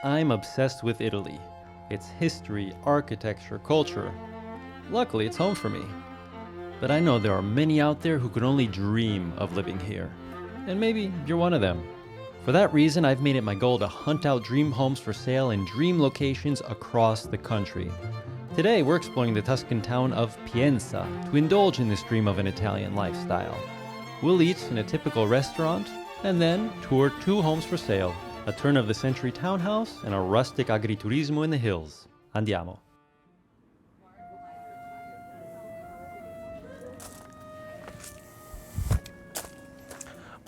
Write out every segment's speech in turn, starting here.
I'm obsessed with Italy. Its history, architecture, culture. Luckily, it's home for me. But I know there are many out there who could only dream of living here. And maybe you're one of them. For that reason, I've made it my goal to hunt out dream homes for sale in dream locations across the country. Today, we're exploring the Tuscan town of Pienza to indulge in this dream of an Italian lifestyle. We'll eat in a typical restaurant and then tour 2 homes for sale, a turn-of-the-century townhouse and a rustic agriturismo in the hills. Andiamo.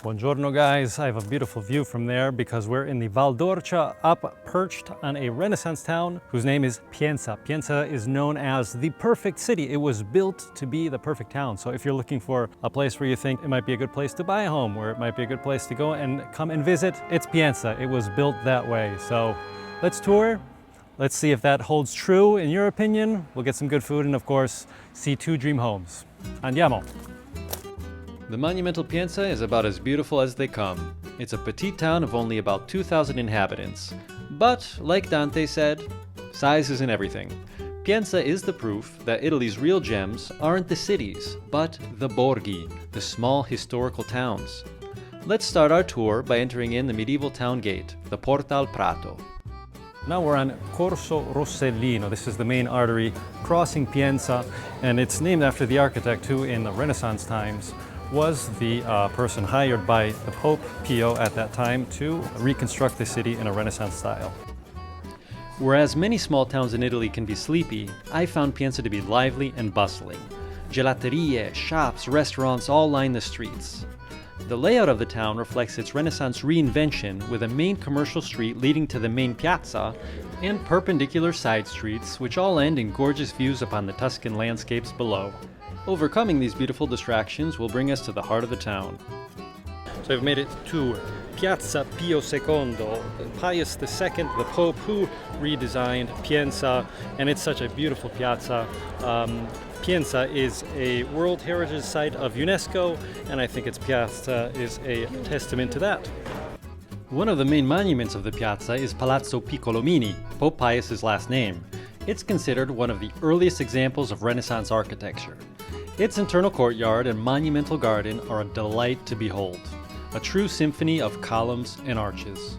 Buongiorno guys, I have a beautiful view from there because we're in the Val d'Orcia, up perched on a Renaissance town whose name is Pienza. Pienza is known as the perfect city. It was built to be the perfect town. So if you're looking for a place where you think it might be a good place to buy a home, where it might be a good place to go and come and visit, it's Pienza. It was built that way. So let's tour. Let's see if that holds true in your opinion. We'll get some good food and of course, see 2 dream homes. Andiamo. The monumental Pienza is about as beautiful as they come. It's a petite town of only about 2,000 inhabitants. But, like Dante said, size isn't everything. Pienza is the proof that Italy's real gems aren't the cities, but the borghi, the small historical towns. Let's start our tour by entering in the medieval town gate, the Porta al Prato. Now we're on Corso Rossellino. This is the main artery crossing Pienza, and it's named after the architect who, in the Renaissance times, was the person hired by the Pope Pio at that time to reconstruct the city in a Renaissance style. Whereas many small towns in Italy can be sleepy, I found Pienza to be lively and bustling. Gelaterie, shops, restaurants all line the streets. The layout of the town reflects its Renaissance reinvention with a main commercial street leading to the main piazza and perpendicular side streets which all end in gorgeous views upon the Tuscan landscapes below. Overcoming these beautiful distractions will bring us to the heart of the town. So I've made it to Piazza Pio II, Pius II, the Pope who redesigned Pienza, and it's such a beautiful piazza. Pienza is a World Heritage Site of UNESCO, and I think its piazza is a testament to that. One of the main monuments of the piazza is Palazzo Piccolomini, Pope Pius's last name. It's considered one of the earliest examples of Renaissance architecture. Its internal courtyard and monumental garden are a delight to behold, a true symphony of columns and arches.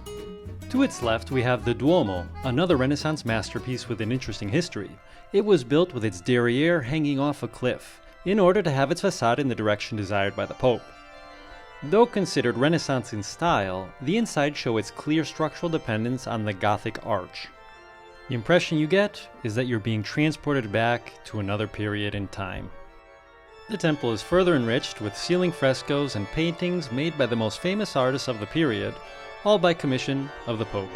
To its left we have the Duomo, another Renaissance masterpiece with an interesting history. It was built with its derriere hanging off a cliff, in order to have its facade in the direction desired by the Pope. Though considered Renaissance in style, the inside shows its clear structural dependence on the Gothic arch. The impression you get is that you're being transported back to another period in time. The temple is further enriched with ceiling frescoes and paintings made by the most famous artists of the period, all by commission of the Pope.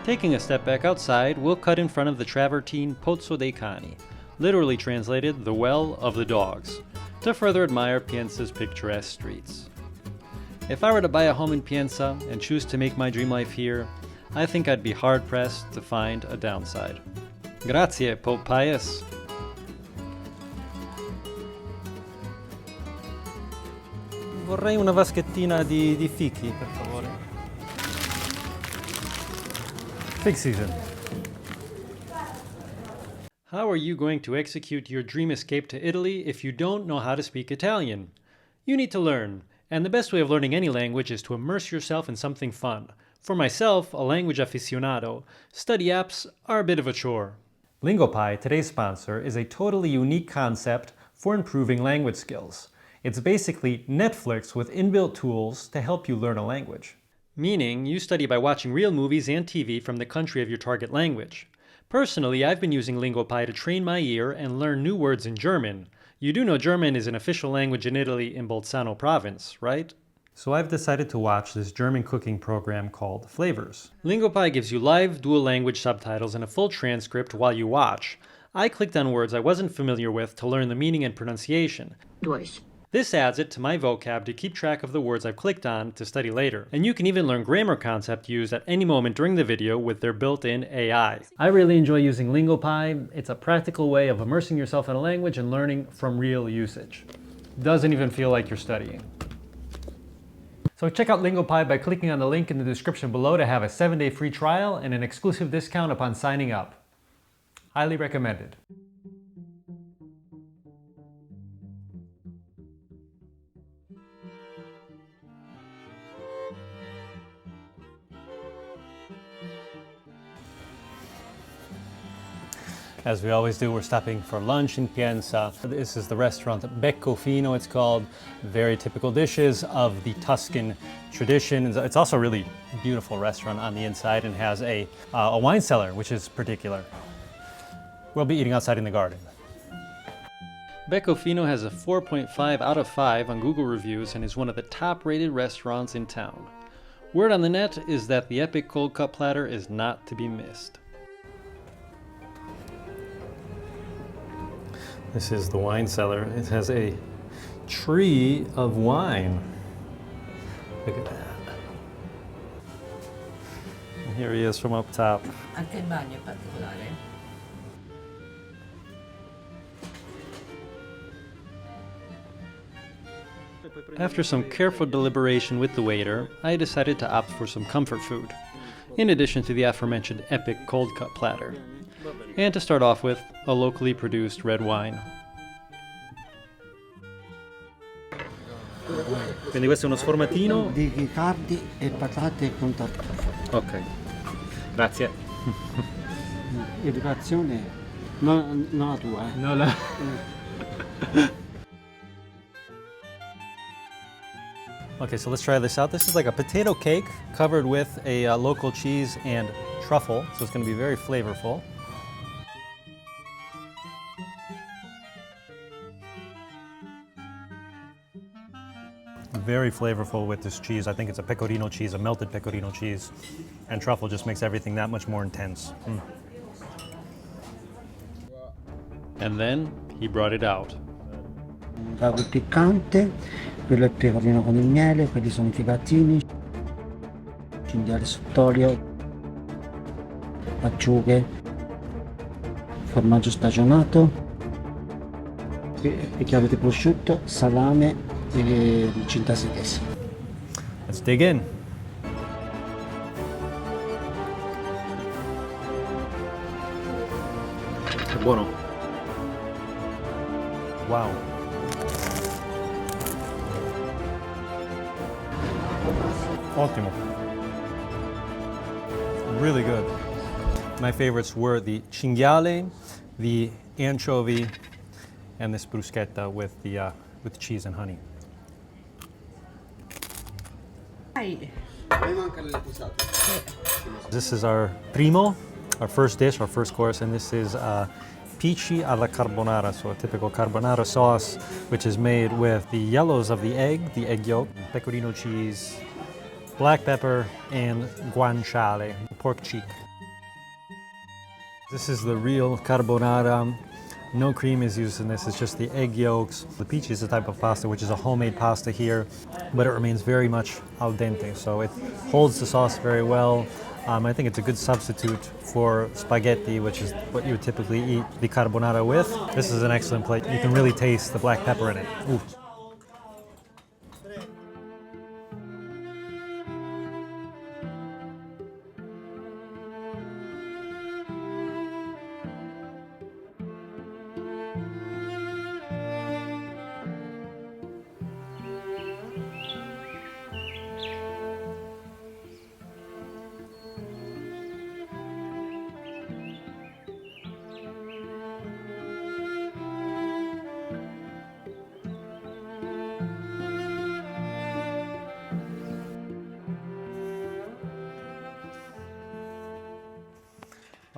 Taking a step back outside, we'll cut in front of the travertine Pozzo dei Cani, literally translated the Well of the Dogs, to further admire Pienza's picturesque streets. If I were to buy a home in Pienza and choose to make my dream life here, I think I'd be hard-pressed to find a downside. Grazie, Pope Pius. Vorrei una vaschettina di fichi, per favore. Fig season. How are you going to execute your dream escape to Italy if you don't know how to speak Italian? You need to learn, and the best way of learning any language is to immerse yourself in something fun. For myself, a language aficionado, study apps are a bit of a chore. LingoPie, today's sponsor, is a totally unique concept for improving language skills. It's basically Netflix with inbuilt tools to help you learn a language. Meaning, you study by watching real movies and TV from the country of your target language. Personally, I've been using LingoPie to train my ear and learn new words in German. You do know German is an official language in Italy in Bolzano province, right? So I've decided to watch this German cooking program called Flavors. LingoPie gives you live dual language subtitles and a full transcript while you watch. I clicked on words I wasn't familiar with to learn the meaning and pronunciation. This adds it to my vocab to keep track of the words I've clicked on to study later. And you can even learn grammar concept used at any moment during the video with their built-in AI. I really enjoy using LingoPie. It's a practical way of immersing yourself in a language and learning from real usage. Doesn't even feel like you're studying. So check out Lingopie by clicking on the link in the description below to have a 7-day free trial and an exclusive discount upon signing up. Highly recommended. As we always do, we're stopping for lunch in Pienza. This is the restaurant Becco Fino, it's called. Very typical dishes of the Tuscan tradition. It's also a really beautiful restaurant on the inside and has a wine cellar, which is particular. We'll be eating outside in the garden. Becco Fino has a 4.5 out of 5 on Google reviews and is one of the top-rated restaurants in town. Word on the net is that the epic cold cut platter is not to be missed. This is the wine cellar. It has a tree of wine. Look at that. And here he is from up top. Anche il bagno è particolare. After some careful deliberation with the waiter, I decided to opt for some comfort food, in addition to the aforementioned epic cold cut platter. And to start off with, a locally produced red wine. Quindi questo è uno sformatino Di cardi e patate con tartufo. Ok, grazie. Educazione, non la tua. No, la... Okay, so let's try this out. This is like a potato cake covered with a local cheese and truffle, so it's going to be very flavorful. Very flavorful with this cheese. I think it's a pecorino cheese, a melted pecorino cheese. And truffle just makes everything that much more intense. And then he brought it out. Ragu piccante, quello è il pecorino con il miele, quelli sono i figazzini, cinghiale sott'olio, acciughe, formaggio stagionato, chiave di prosciutto, salame e cinta sedese. Let's dig in. È buono. Wow. Ottimo. Really good. My favorites were the cinghiale, the anchovy, and this bruschetta with cheese and honey. This is our primo, our first dish, our first course, and this is peachy alla carbonara, so a typical carbonara sauce, which is made with the yellows of the egg yolk, pecorino cheese, black pepper, and guanciale, pork cheek. This is the real carbonara. No cream is used in this, it's just the egg yolks. The peachy is a type of pasta, which is a homemade pasta here, but it remains very much al dente, so it holds the sauce very well. I think it's a good substitute for spaghetti, which is what you would typically eat the carbonara with. This is an excellent plate. You can really taste the black pepper in it. Ooh.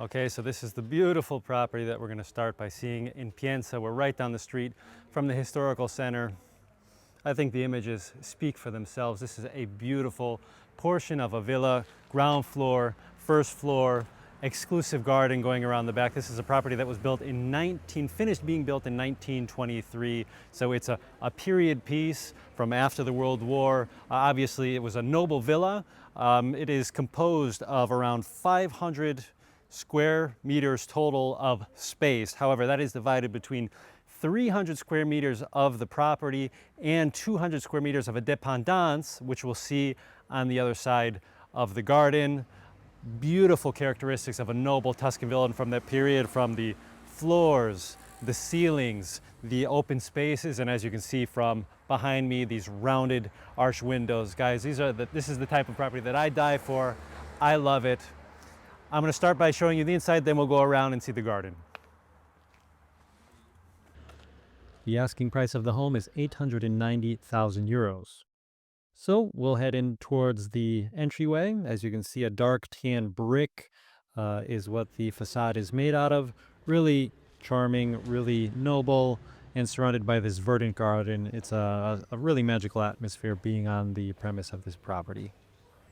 Okay, so this is the beautiful property that we're going to start by seeing in Pienza. We're right down the street from the historical center. I think the images speak for themselves. This is a beautiful portion of a villa, ground floor, first floor, exclusive garden going around the back. This is a property that was built in finished being built in 1923. So it's a period piece from after the World War. Obviously, it was a noble villa. It is composed of around 500 square meters total of space. However, that is divided between 300 square meters of the property and 200 square meters of a dépendance, which we'll see on the other side of the garden. Beautiful characteristics of a noble Tuscan villa from that period, from the floors, the ceilings, the open spaces, and as you can see from behind me, these rounded arch windows. Guys, this is the type of property that I die for. I love it. I'm going to start by showing you the inside, then we'll go around and see the garden. The asking price of the home is 890,000 euros. So we'll head in towards the entryway. As you can see, a dark tan brick is what the facade is made out of. Really charming, really noble, and surrounded by this verdant garden. It's a really magical atmosphere being on the premise of this property.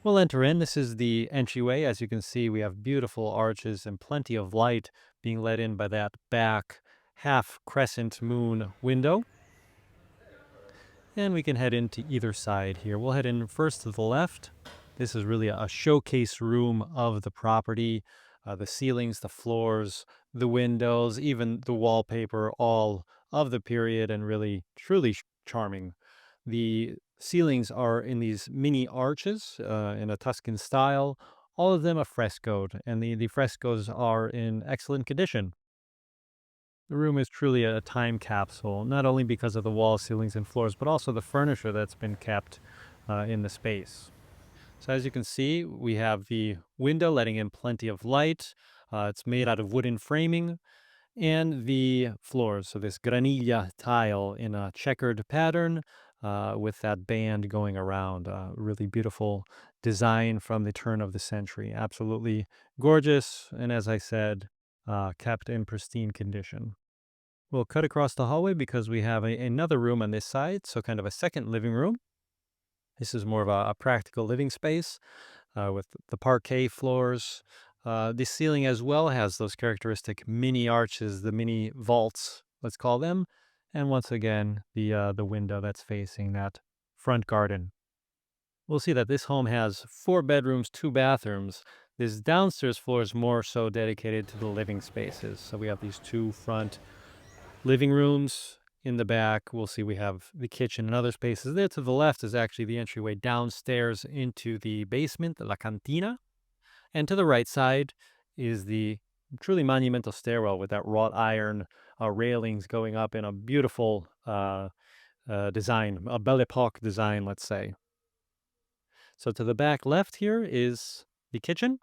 We'll enter in. This is the entryway. As you can see, we have beautiful arches and plenty of light being let in by that back half crescent moon window. And we can head into either side here. We'll head in first to the left. This is really a showcase room of the property. The ceilings, the floors, the windows, even the wallpaper, all of the period and really, truly charming. The ceilings are in these mini arches in a Tuscan style, all of them are frescoed, and the frescoes are in excellent condition. The room is truly a time capsule, not only because of the walls, ceilings, and floors, but also the furniture that's been kept in the space. So as you can see, we have the window letting in plenty of light. It's made out of wooden framing, and the floors, so this granilla tile in a checkered pattern with that band going around. Really beautiful design from the turn of the century. Absolutely gorgeous, and as I said, kept in pristine condition. We'll cut across the hallway because we have another room on this side, so kind of a second living room. This is more of a practical living space with the parquet floors. The ceiling as well has those characteristic mini arches, the mini vaults, let's call them. And once again, the window that's facing that front garden. We'll see that this home has 4 bedrooms, 2 bathrooms. This downstairs floor is more so dedicated to the living spaces. So we have these 2 front living rooms. In the back, we'll see we have the kitchen and other spaces. There to the left is actually the entryway downstairs into the basement, la cantina. And to the right side is the truly monumental stairwell with that wrought iron railings going up in a beautiful design, a Belle Epoque design, let's say. So to the back left here is the kitchen.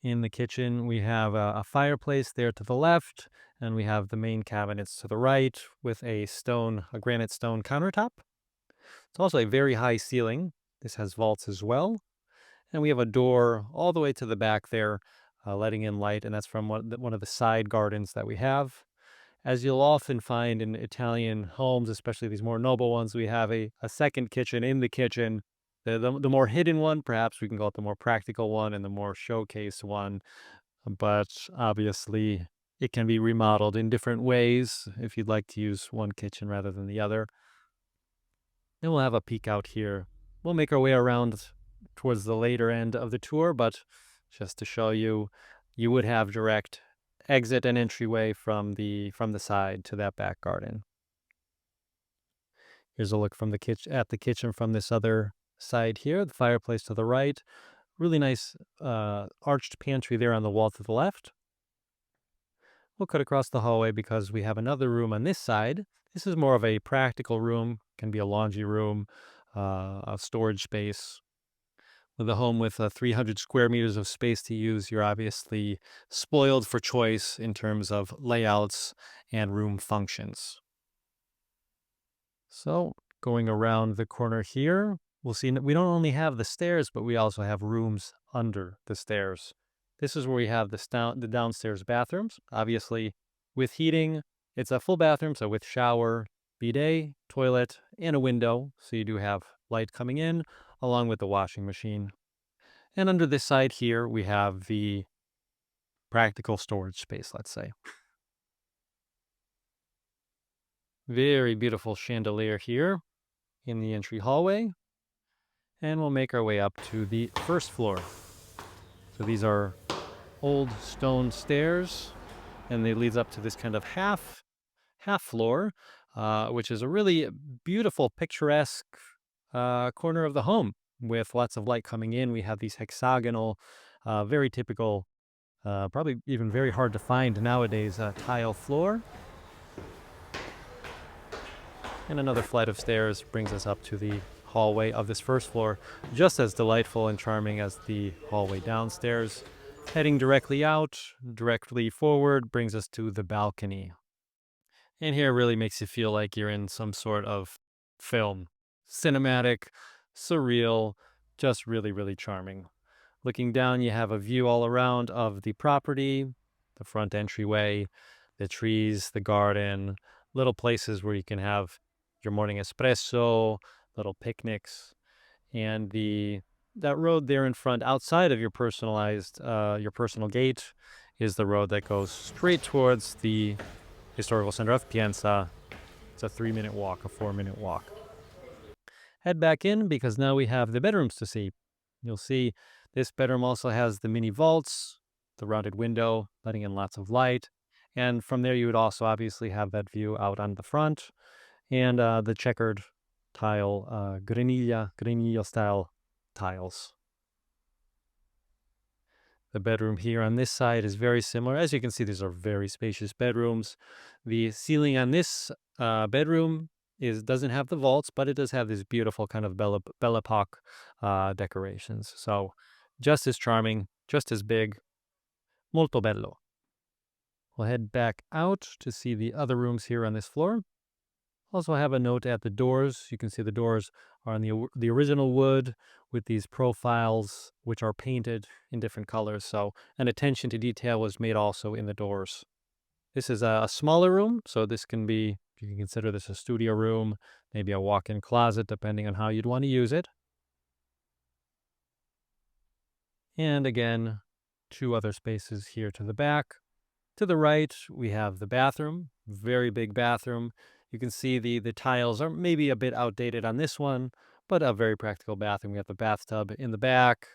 In the kitchen, we have a fireplace there to the left, and we have the main cabinets to the right with a granite stone countertop. It's also a very high ceiling. This has vaults as well. And we have a door all the way to the back there, letting in light, and that's from one of the side gardens that we have. As you'll often find in Italian homes, especially these more noble ones, we have a second kitchen in the kitchen. The more hidden one, perhaps we can call it the more practical one, and the more showcase one. But obviously, it can be remodeled in different ways if you'd like to use one kitchen rather than the other. Then we'll have a peek out here. We'll make our way around towards the later end of the tour, but just to show you, you would have direct exit and entryway from the side to that back garden. Here's a look from at the kitchen from this other side here. The fireplace to the right. Really nice arched pantry there on the wall to the left. We'll cut across the hallway because we have another room on this side. This is more of a practical room. Can be a laundry room, a storage space. With a home with 300 square meters of space to use, you're obviously spoiled for choice in terms of layouts and room functions. So going around the corner here, we'll see we don't only have the stairs, but we also have rooms under the stairs. This is where we have the downstairs bathrooms. Obviously, with heating, it's a full bathroom, so with shower, bidet, toilet, and a window. So you do have light coming in, along with the washing machine. And under this side here, we have the practical storage space, let's say. Very beautiful chandelier here in the entry hallway. And we'll make our way up to the first floor. So these are old stone stairs and it leads up to this kind of half floor, which is a really beautiful, picturesque corner of the home with lots of light coming in. We have these hexagonal, very typical, probably even very hard to find nowadays, tile floor. And another flight of stairs brings us up to the hallway of this first floor, just as delightful and charming as the hallway downstairs. Heading directly out, directly forward, brings us to the balcony. And here really makes you feel like you're in some sort of film. Cinematic, surreal, just really, really charming. Looking down, you have a view all around of the property, the front entryway, the trees, the garden, little places where you can have your morning espresso, little picnics, and that road there in front, outside of your personal gate, is the road that goes straight towards the historical center of Pienza. It's a 3-minute walk, a 4-minute walk. Head back in because now we have the bedrooms to see. You'll see this bedroom also has the mini vaults, the rounded window, letting in lots of light. And from there, you would also obviously have that view out on the front and the checkered tile, granilla style tiles. The bedroom here on this side is very similar. As you can see, these are very spacious bedrooms. The ceiling on this bedroom doesn't have the vaults, but it does have these beautiful kind of Belle Epoque decorations. So just as charming, just as big, molto bello. We'll head back out to see the other rooms here on this floor. Also have a note at the doors. You can see the doors are on the original wood with these profiles which are painted in different colors. So an attention to detail was made also in the doors. This is a smaller room, so you can consider this a studio room, maybe a walk-in closet, depending on how you'd want to use it. And again, 2 other spaces here to the back. To the right, we have the bathroom, very big bathroom. You can see the tiles are maybe a bit outdated on this one, but a very practical bathroom. We have the bathtub in the back,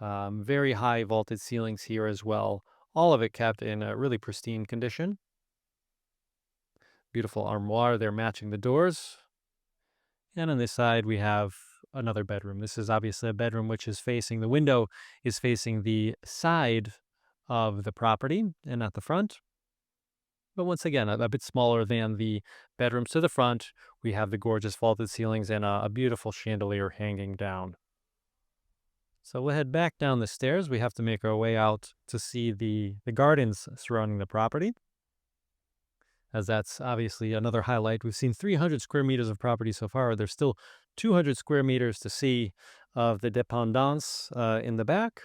very high vaulted ceilings here as well. All of it kept in a really pristine condition. Beautiful armoire there matching the doors. And on this side, we have another bedroom. This is obviously a bedroom which is the window is facing the side of the property and not the front. But once again, a bit smaller than the bedrooms to the front. We have the gorgeous vaulted ceilings and a beautiful chandelier hanging down. So we'll head back down the stairs. We have to make our way out to see the gardens surrounding the property, as that's obviously another highlight. We've seen 300 square meters of property so far. There's still 200 square meters to see of the dépendance in the back.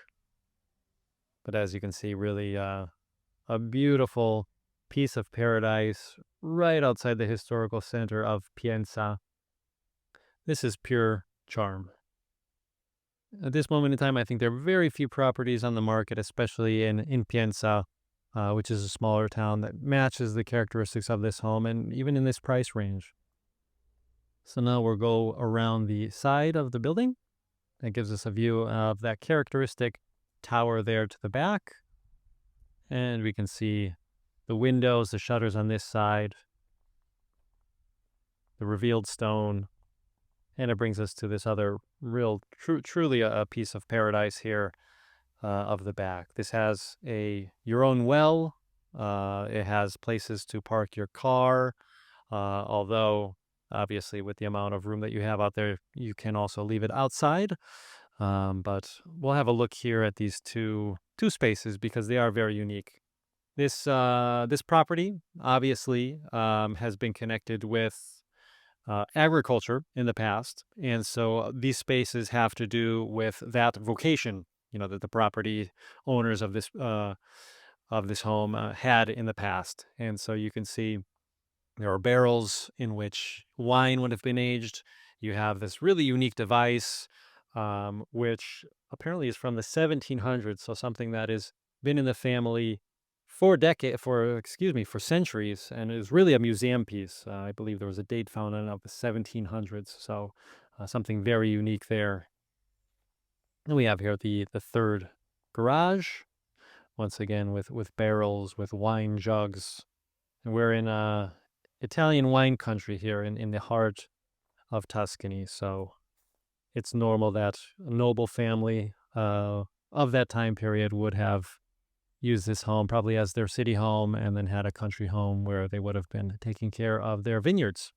But as you can see, really a beautiful piece of paradise right outside the historical center of Pienza. This is pure charm. At this moment in time, I think there are very few properties on the market, especially in Pienza, which is a smaller town, that matches the characteristics of this home and even in this price range. So now we'll go around the side of the building. That gives us a view of that characteristic tower there to the back. And we can see the windows, the shutters on this side, the revealed stone, and it brings us to this other truly a piece of paradise here of the back. This has your own well. It has places to park your car, although obviously with the amount of room that you have out there, you can also leave it outside. But we'll have a look here at these two spaces because they are very unique. This property obviously has been connected with agriculture in the past, and so these spaces have to do with that vocation, that the property owners of this home had in the past. And so you can see there are barrels in which wine would have been aged. You have this really unique device, which apparently is from the 1700s, so something that has been in the family for centuries, and is really a museum piece. I believe there was a date found on it of the 1700s, so something very unique there. And we have here the third garage. once again with barrels, with wine jugs. And we're in Italian wine country here in the heart of Tuscany. So it's normal that a noble family of that time period would have used this home probably as their city home and then had a country home where they would have been taking care of their vineyards.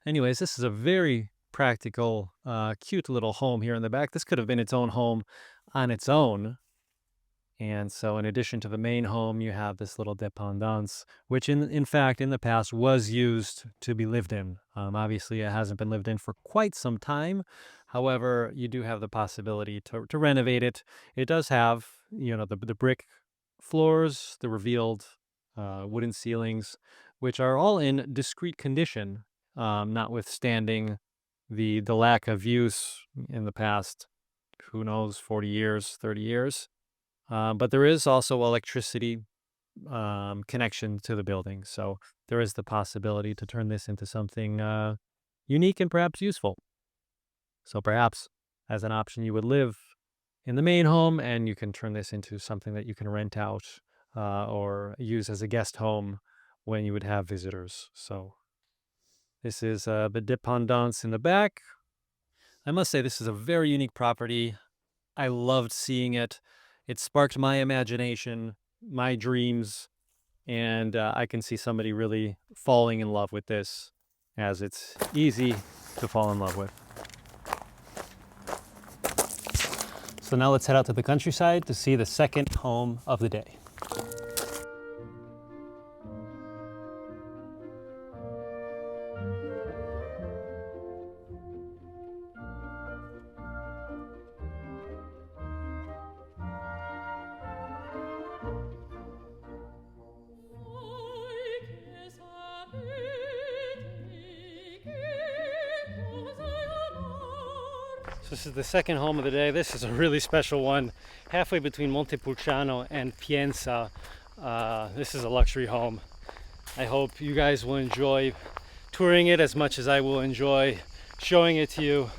Anyways, this is a very practical, cute little home here in the back. This could have been its own home on its own. And so in addition to the main home, you have this little dépendance, which in fact, in the past was used to be lived in. Obviously, it hasn't been lived in for quite some time. However, you do have the possibility to renovate it. It does have, the brick floors, the revealed wooden ceilings, which are all in discreet condition, notwithstanding the lack of use in the past, who knows, 40 years, 30 years. But there is also electricity connection to the building. So there is the possibility to turn this into something unique and perhaps useful. So perhaps as an option, you would live in the main home and you can turn this into something that you can rent out or use as a guest home when you would have visitors. So this is the dépendance in the back. I must say this is a very unique property. I loved seeing it. It sparked my imagination, my dreams, and I can see somebody really falling in love with this, as it's easy to fall in love with. So now let's head out to the countryside to see the second home of the day. So this is the second home of the day. This is a really special one, halfway between Montepulciano and Pienza. This is a luxury home. I hope you guys will enjoy touring it as much as I will enjoy showing it to you.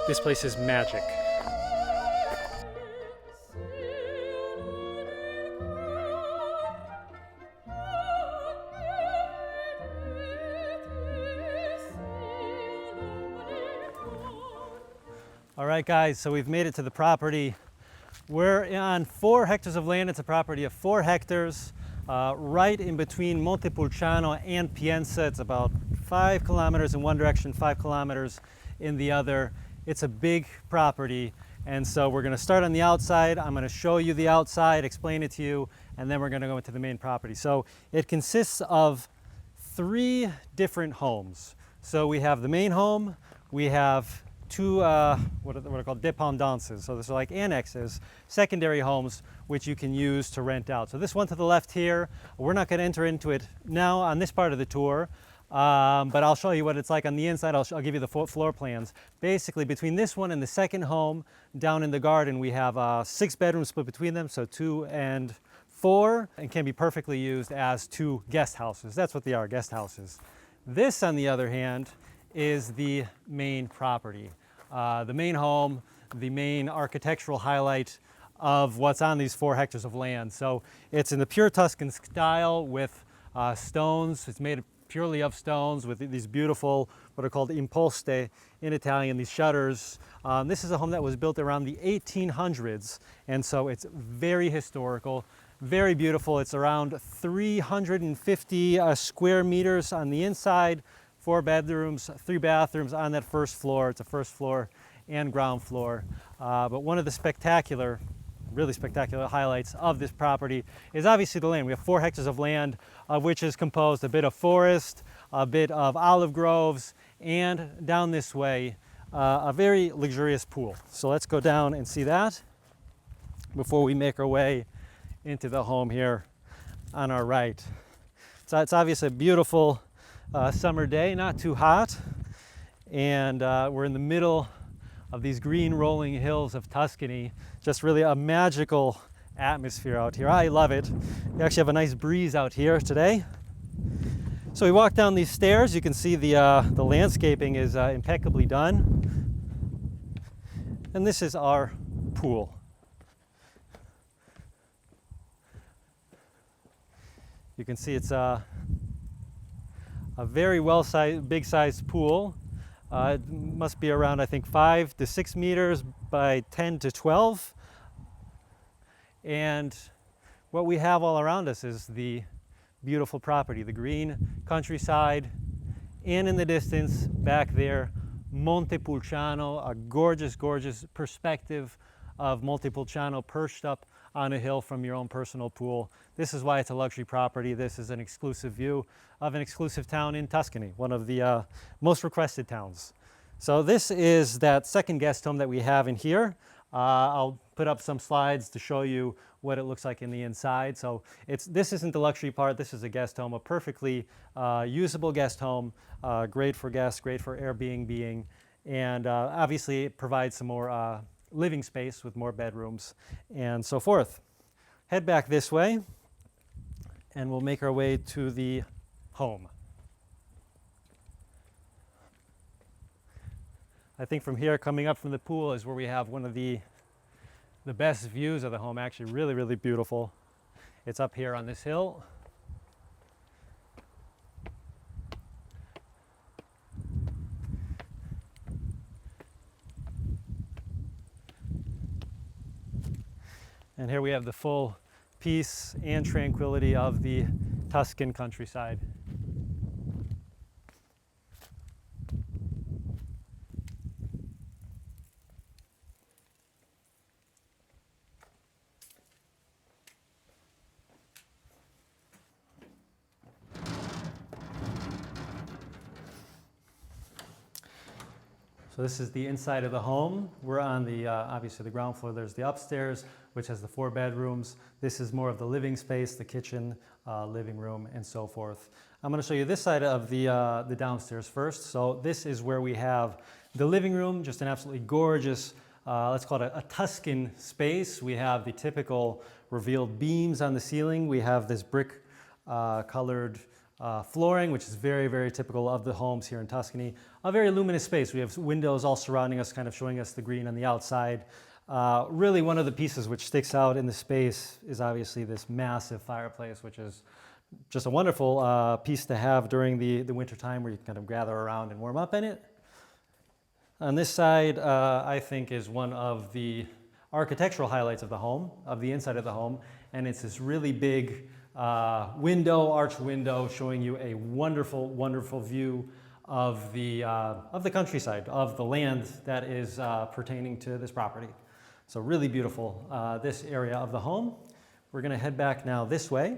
This place is magic. All right, guys, so we've made it to the property. We're on 4 hectares of land. It's a property of 4 hectares, right in between Montepulciano and Pienza. It's about 5 kilometers in one direction, 5 kilometers in the other. It's a big property, and so we're gonna start on the outside. I'm gonna show you the outside, explain it to you, and then we're gonna go into the main property. So it consists of 3 different homes. So we have the main home, we have 2 what are called dépendances. So these are like annexes, secondary homes, which you can use to rent out. So this one to the left here, we're not going to enter into it now on this part of the tour, but I'll show you what it's like on the inside. I'll give you the floor plans. Basically, between this one and the second home down in the garden, we have 6 bedrooms split between them, so 2 and 4, and can be perfectly used as 2 guest houses. That's what they are, guest houses. This, on the other hand, is the main property. The main home, the main architectural highlight of what's on these 4 hectares of land. So it's in the pure Tuscan style with stones. It's made purely of stones with these beautiful, what are called imposte in Italian, these shutters. This is a home that was built around the 1800s, and so it's very historical, very beautiful. It's around 350 square meters on the inside. 4 bedrooms, 3 bathrooms on that first floor. It's a first floor and ground floor. But one of the really spectacular highlights of this property is obviously the land. We have 4 hectares of land, which is composed a bit of forest, a bit of olive groves, and down this way, a very luxurious pool. So let's go down and see that before we make our way into the home here on our right. So it's obviously a beautiful summer day, not too hot, and we're in the middle of these green rolling hills of Tuscany. Just really a magical atmosphere out here. I love it. We actually have a nice breeze out here today. So we walk down these stairs. You can see the landscaping is impeccably done, and this is our pool. You can see it's a very big-sized pool. It must be around, I think, 5 to 6 meters by 10 to 12. And what we have all around us is the beautiful property, the green countryside, and in the distance back there, Monte Pulciano, a gorgeous, gorgeous perspective of Monte Pulciano perched up on a hill from your own personal pool. This is why it's a luxury property. This is an exclusive view of an exclusive town in Tuscany, one of the most requested towns. So this is that second guest home that we have in here. I'll put up some slides to show you what it looks like in the inside. So this isn't the luxury part, this is a guest home, a perfectly usable guest home, great for guests, great for Airbnb-ing, and obviously it provides some more living space with more bedrooms and so forth. Head back this way and we'll make our way to the home. I think from here, coming up from the pool, is where we have one of the best views of the home. Actually, really, really beautiful. It's up here on this hill. And here we have the full peace and tranquility of the Tuscan countryside. So this is the inside of the home. We're on the, obviously the ground floor. There's the upstairs, which has the 4 bedrooms. This is more of the living space, the kitchen, living room, and so forth. I'm gonna show you this side of the downstairs first. So this is where we have the living room, just an absolutely gorgeous, let's call it a Tuscan space. We have the typical revealed beams on the ceiling. We have this brick colored flooring, which is very, very typical of the homes here in Tuscany. A very luminous space. We have windows all surrounding us, kind of showing us the green on the outside. Really one of the pieces which sticks out in the space is obviously this massive fireplace, which is just a wonderful piece to have during the winter time where you can kind of gather around and warm up in it. On this side, I think is one of the architectural highlights of the home, of the inside of the home, and it's this really big arched window showing you a wonderful, wonderful view of the countryside, of the land that is pertaining to this property. So really beautiful, this area of the home. We're gonna head back now this way,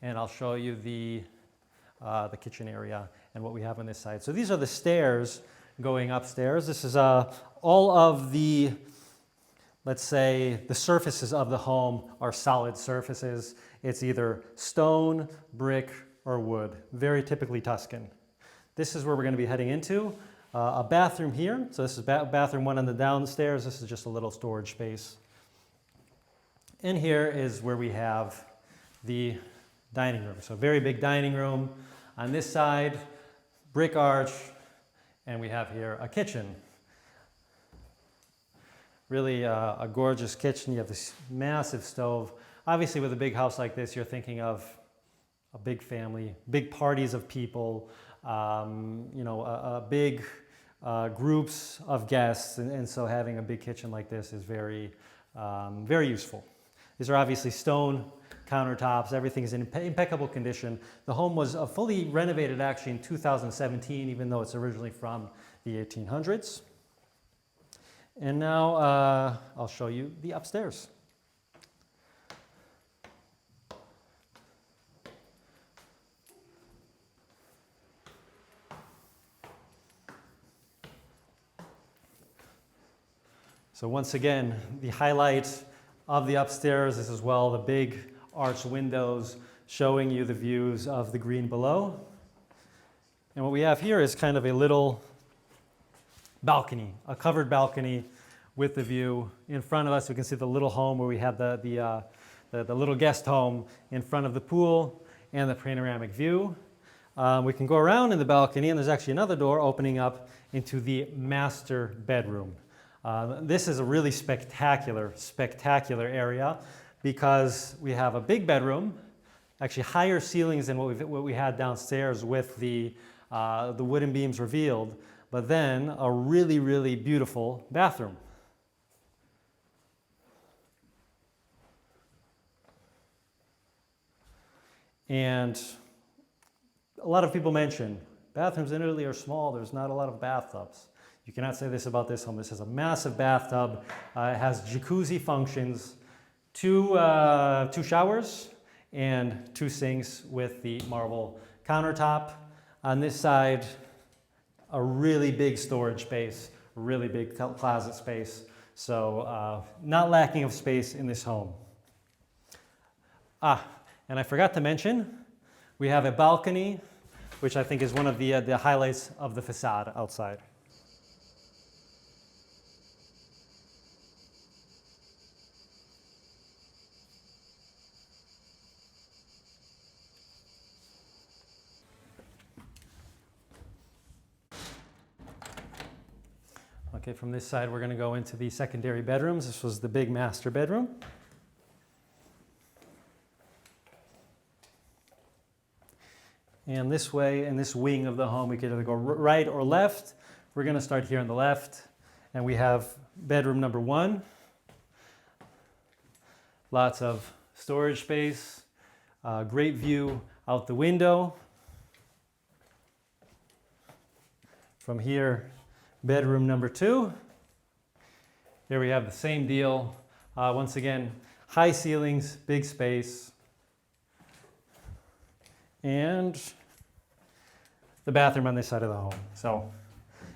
and I'll show you the kitchen area and what we have on this side. So these are the stairs going upstairs. This is all of the, let's say, the surfaces of the home are solid surfaces. It's either stone, brick, or wood. Very typically Tuscan. This is where we're going to be heading into. A bathroom here. So this is bathroom 1 on the downstairs. This is just a little storage space. And here is where we have the dining room. So very big dining room. On this side, brick arch, and we have here a kitchen. Really a gorgeous kitchen. You have this massive stove. Obviously, with a big house like this, you're thinking of a big family, big parties of people, big groups of guests, and so having a big kitchen like this is very, very useful. These are obviously stone countertops. Everything is in impeccable condition. The home was fully renovated actually in 2017, even though it's originally from the 1800s. And now I'll show you the upstairs. So once again, the highlight of the upstairs is as well the big arched windows showing you the views of the green below. And what we have here is kind of a little balcony, a covered balcony with the view. In front of us, we can see the little home where we have the little guest home in front of the pool and the panoramic view. We can go around in the balcony, and there's actually another door opening up into the master bedroom. This is a really spectacular area because we have a big bedroom, actually higher ceilings than what we had downstairs with the wooden beams revealed, but then a really, really beautiful bathroom. And a lot of people mention bathrooms in Italy are small, there's not a lot of bathtubs. You cannot say this about this home. This is a massive bathtub. It has jacuzzi functions, two showers, and 2 sinks with the marble countertop. On this side, a really big storage space, a really big closet space. So not lacking of space in this home. And I forgot to mention, we have a balcony, which I think is one of the highlights of the facade outside. Okay, from this side, we're going to go into the secondary bedrooms. This was the big master bedroom. And this way, in this wing of the home, we could either go right or left. We're going to start here on the left. And we have bedroom number 1. Lots of storage space, great view out the window. From here, bedroom number 2. Here we have the same deal. Once again, high ceilings, big space. And the bathroom on this side of the home. So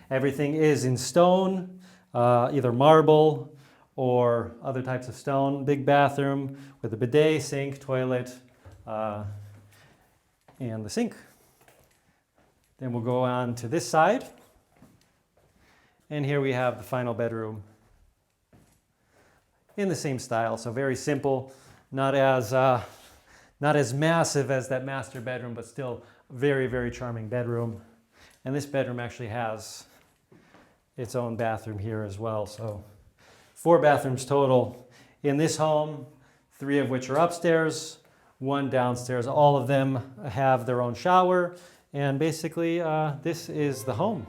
everything is in stone, either marble or other types of stone. Big bathroom with a bidet, sink, toilet, and the sink. Then we'll go on to this side. And here we have the final bedroom in the same style. So very simple, not as massive as that master bedroom, but still very, very charming bedroom. And this bedroom actually has its own bathroom here as well. So 4 bathrooms total in this home, 3 of which are upstairs, 1 downstairs. All of them have their own shower. And basically, this is the home.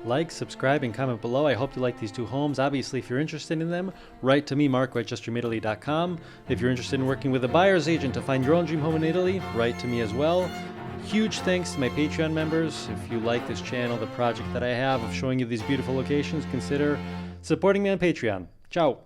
Like, subscribe, and comment below. I hope you like these 2 homes. Obviously, if you're interested in them, write to me, marco@justdreamitaly.com. If you're interested in working with a buyer's agent to find your own dream home in Italy, write to me as well. Huge thanks to my Patreon members. If you like this channel, the project that I have of showing you these beautiful locations, consider supporting me on Patreon. Ciao!